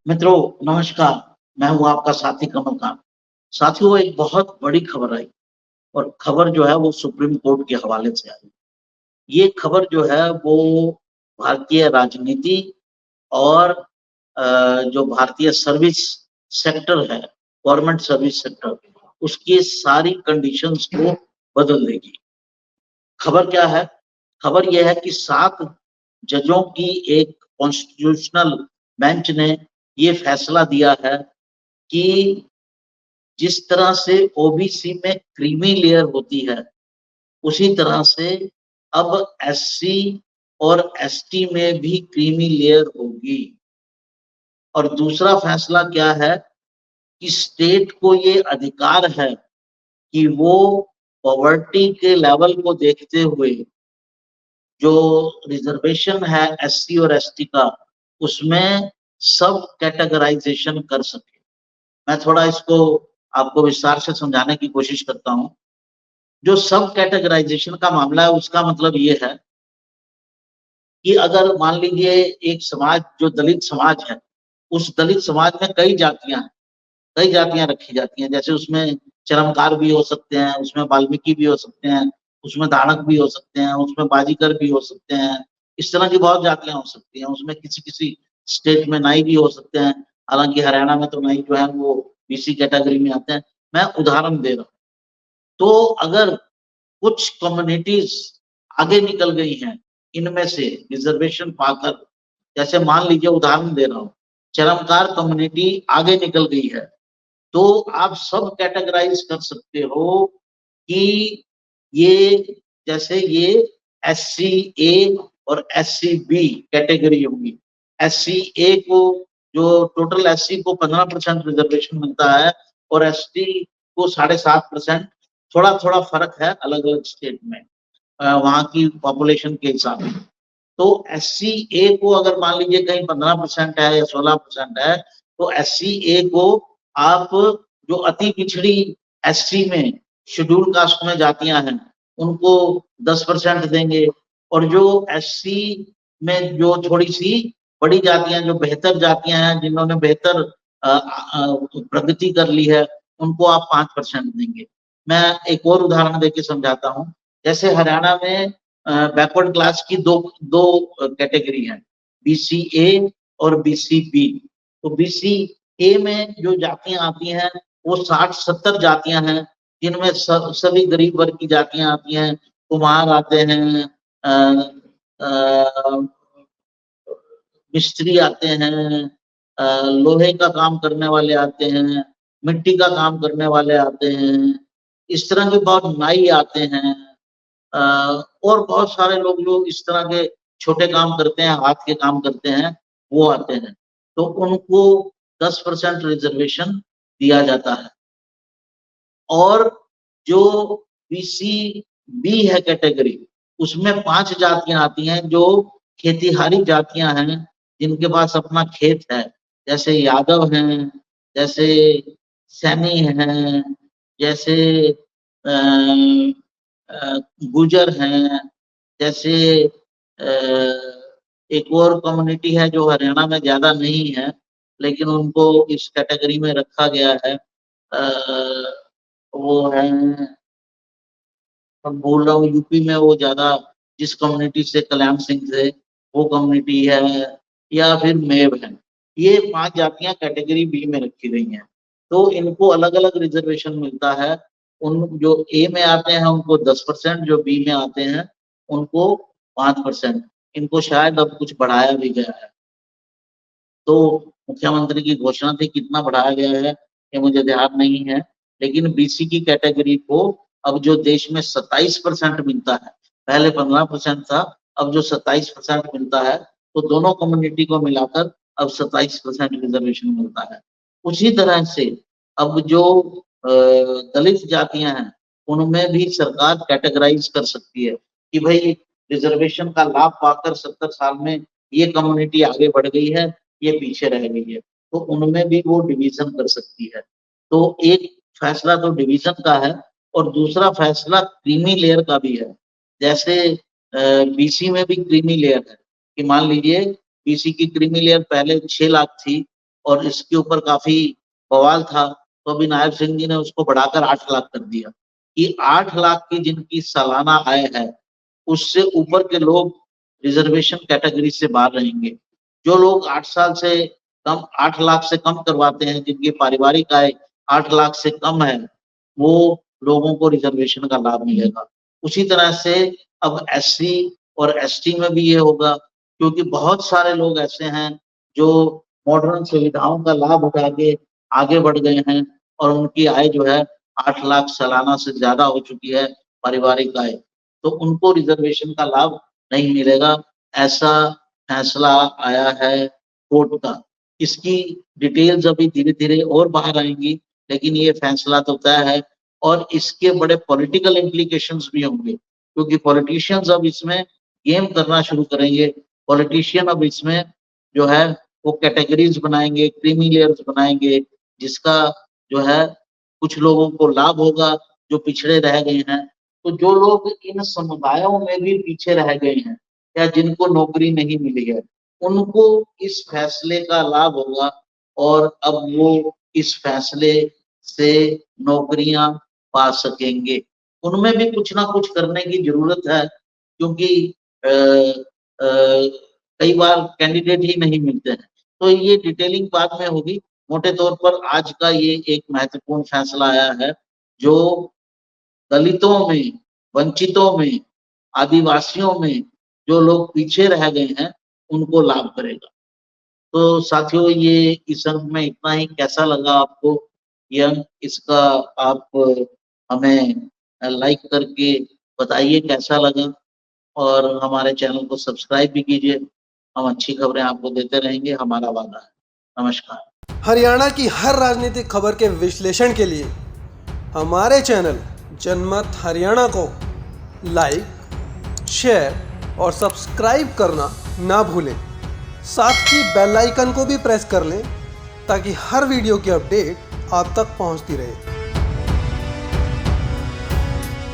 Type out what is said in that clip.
मित्रों, नमस्कार। मैं हूँ आपका साथी कमलकांत। साथियों, एक बहुत बड़ी खबर आई और खबर जो है वो सुप्रीम कोर्ट के हवाले से आई। ये खबर जो है वो भारतीय राजनीति और जो भारतीय सर्विस सेक्टर है, गवर्नमेंट सर्विस सेक्टर, उसकी सारी कंडीशंस को बदल देगी। खबर क्या है? खबर ये है कि 7 जजों की एक कॉन्स्टिट्यूशनल बेंच ने ये फैसला दिया है कि जिस तरह से ओबीसी में क्रीमी लेयर होती है, उसी तरह से अब एससी और एसटी में भी क्रीमी लेयर होगी। और दूसरा फैसला क्या है कि स्टेट को ये अधिकार है कि वो पॉवर्टी के लेवल को देखते हुए जो रिजर्वेशन है एससी और एसटी का, उसमें सब कैटेगराइजेशन कर सके। मैं थोड़ा इसको आपको विस्तार से समझाने की कोशिश करता हूँ। जो सब कैटेगराइजेशन का मामला है, उसका मतलब ये है कि अगर मान लीजिए एक समाज जो दलित समाज है, उस दलित समाज में कई जातियां रखी जाती हैं। जैसे उसमें चरमकार भी हो सकते हैं, उसमें वाल्मीकि भी हो सकते हैं, उसमें दानक भी हो सकते हैं, उसमें बाजीगर भी हो सकते हैं। इस तरह की बहुत जातियां हो सकती हैं। उसमें किसी किसी स्टेट में नाई भी हो सकते हैं। हालांकि हरियाणा में तो नाई जो है वो बीसी कैटेगरी में आते हैं। मैं उदाहरण दे रहा हूँ। तो अगर कुछ कम्युनिटीज आगे निकल गई हैं इनमें से रिजर्वेशन पाकर, जैसे मान लीजिए उदाहरण दे रहा हूँ, चरमकार कम्युनिटी आगे निकल गई है, तो आप सब कैटेगराइज कर सकते हो कि ये जैसे ये एस सी ए और एस सी बी कैटेगरी होगी। एस सी ए को जो टोटल एस सी को 15% रिजर्वेशन मिलता है और एस टी को 7.5%। थोड़ा थोड़ा फर्क है अलग अलग स्टेट में, वहां की पॉपुलेशन के हिसाब से। तो एस सी ए को अगर मान लीजिए कहीं 15% है या 16% है, तो एस सी ए को आप जो अति पिछड़ी एस सी में शेड्यूल कास्ट में जातियां हैं उनको 10% देंगे। और जो एस सी में जो थोड़ी सी बड़ी जातियां, जो बेहतर जातियां हैं, जिन्होंने बेहतर प्रगति कर ली है, उनको आप 5% देंगे। मैं एक और उदाहरण देके समझाता हूँ। जैसे हरियाणा में बैकवर्ड क्लास की दो दो कैटेगरी है, बीसीए और बीसीबी। तो बीसीए में जो जातियां आती हैं वो 60-70 जातियां हैं, जिनमें सभी गरीब वर्ग की जातियां आती हैं। कुम्हार आते हैं, मिस्त्री आते हैं, लोहे का काम करने वाले आते हैं, मिट्टी का काम करने वाले आते हैं, इस तरह के बहुत नाई आते हैं, और बहुत सारे लोग जो इस तरह के छोटे काम करते हैं, हाथ के काम करते हैं, वो आते हैं। तो उनको 10% रिजर्वेशन दिया जाता है। और जो बीसी बी है कैटेगरी, उसमें 5 जातियां आती हैं जो खेतीहारी जातियां हैं, जिनके पास अपना खेत है। जैसे यादव हैं, जैसे सैनी हैं, जैसे गुजर हैं, जैसे एक और कम्युनिटी है जो हरियाणा में ज्यादा नहीं है, लेकिन उनको इस कैटेगरी में रखा गया है। वो है, अब बोल रहा हूँ, यूपी में वो ज्यादा जिस कम्युनिटी से कल्याण सिंह से, वो कम्युनिटी है, या फिर मेव है। ये 5 जातियां कैटेगरी बी में रखी गई हैं। तो इनको अलग अलग रिजर्वेशन मिलता है। उन जो ए में आते हैं उनको 10%, जो बी में आते हैं उनको 5%। इनको शायद अब कुछ बढ़ाया भी गया है। तो मुख्यमंत्री की घोषणा थी, कितना बढ़ाया गया है ये मुझे ध्यान नहीं है। लेकिन बीसी की कैटेगरी को अब जो देश में 27% मिलता है, पहले 15% था, अब जो 27% मिलता है, तो दोनों कम्युनिटी को मिलाकर अब 27% रिजर्वेशन मिलता है। उसी तरह से अब जो दलित जातियां हैं, उनमें भी सरकार कैटेगराइज कर सकती है कि भाई रिजर्वेशन का लाभ पाकर 70 साल में ये कम्युनिटी आगे बढ़ गई है, ये पीछे रह गई है, तो उनमें भी वो डिवीजन कर सकती है। तो एक फैसला तो डिवीजन का है और दूसरा फैसला क्रीमी लेयर का भी है। जैसे बीसी में भी क्रीमी लेयर है कि मान लीजिए बीसी की क्रीमी लेयर पहले 6 लाख थी, और इसके ऊपर काफी बवाल था, तो अभी नायब सिंह जी ने उसको बढ़ाकर 8 लाख कर दिया कि 8 लाख की जिनकी सालाना आय है, उससे ऊपर के लोग रिजर्वेशन कैटेगरी से बाहर रहेंगे। जो लोग 8 साल से कम 8 लाख से कम करवाते हैं, जिनकी पारिवारिक आय 8 लाख से कम है, वो लोगों को रिजर्वेशन का लाभ मिलेगा। उसी तरह से अब एससी और एसटी में भी ये होगा, क्योंकि बहुत सारे लोग ऐसे हैं जो मॉडर्न सुविधाओं का लाभ उठा के आगे बढ़ गए हैं और उनकी आय जो है 8 लाख सालाना से ज्यादा हो चुकी है पारिवारिक आय, तो उनको रिजर्वेशन का लाभ नहीं मिलेगा। ऐसा फैसला आया है कोर्ट का। इसकी डिटेल्स अभी धीरे-धीरे और बाहर आएँगी, लेकिन ये फैसला तो तय है और इसके बड़े पॉलिटिकल इम्प्लीकेशंस भी होंगे, क्योंकि पॉलिटिशियंस अब इसमें गेम करना शुरू करेंगे। पॉलिटिशियन अब इसमें जो है वो कैटेगरीज़ बनाएँगे, क्रीमी लेयर्स बनाएँगे, जिसका जो है कुछ लोगों को लाभ होगा जो पिछड़े रह गए हैं। तो जो लोग इन समुदायों में भी पीछे रह गए हैं या जिनको नौकरी नहीं मिली है, उनको इस फैसले का लाभ होगा और अब वो इस फैसले से नौकरियां पा सकेंगे। उनमें भी कुछ ना कुछ करने की ज़रूरत है, क्योंकि अ कई बार कैंडिडेट ही नहीं मिलते हैं। तो ये डिटेलिंग बाद में होगी। मोटे तौर पर आज का ये एक महत्वपूर्ण फैसला आया है, जो दलितों में, वंचितों में, आदिवासियों में जो लोग पीछे रह गए हैं, उनको लाभ करेगा। तो साथियों, ये इस अंक में इतना ही। कैसा लगा आपको ये अंक? इसका आप हमें लाइक करके बताइए कैसा लगा और हमारे चैनल को सब्सक्राइब भी कीजिए। हम अच्छी खबरें आपको देते रहेंगे, हमारा वादा है। नमस्कार। हरियाणा की हर राजनीतिक खबर के विश्लेषण के लिए हमारे चैनल जनमत हरियाणा को लाइक, शेयर और सब्सक्राइब करना ना भूलें। साथ ही बेल आइकन को भी प्रेस कर लें ताकि हर वीडियो की अपडेट आप तक पहुंचती रहे।